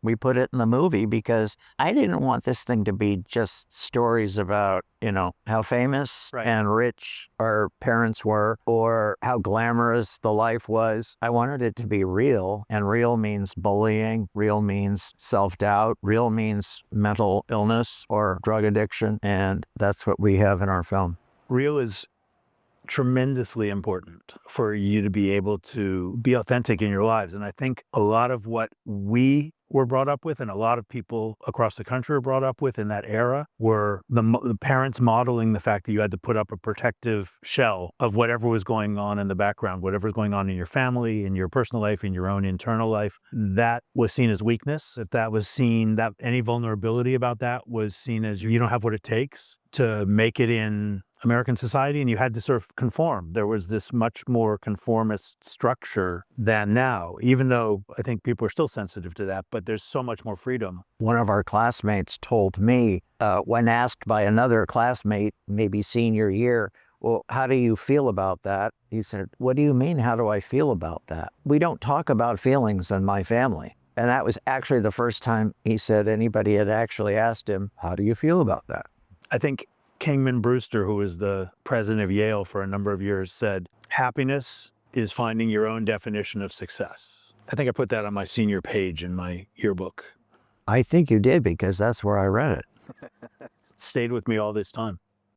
we put it in the movie because I didn't want this thing to be just stories about, how famous and rich our parents were or how glamorous the life was. I wanted it to be real, and real means bullying, real means self-doubt, real means mental illness or drug addiction, and that's what we have in our film. Real is tremendously important for you to be able to be authentic in your lives. And I think a lot of what we were brought up with and a lot of people across the country were brought up with in that era were the parents modeling the fact that you had to put up a protective shell of whatever was going on in the background, whatever was going on in your family, in your personal life, in your own internal life. That was seen as weakness. If that was seen, that any vulnerability about that was seen as you don't have what it takes to make it in American society, and you had to sort of conform. There was this much more conformist structure than now, even though I think people are still sensitive to that, but there's so much more freedom. One of our classmates told me, when asked by another classmate, maybe senior year, well, how do you feel about that? He said, what do you mean, how do I feel about that? We don't talk about feelings in my family. And that was actually the first time he said anybody had actually asked him, how do you feel about that? I think Kingman Brewster, who was the president of Yale for a number of years, said, happiness is finding your own definition of success. I think I put that on my senior page in my yearbook. I think you did, because that's where I read it. It stayed with me all this time.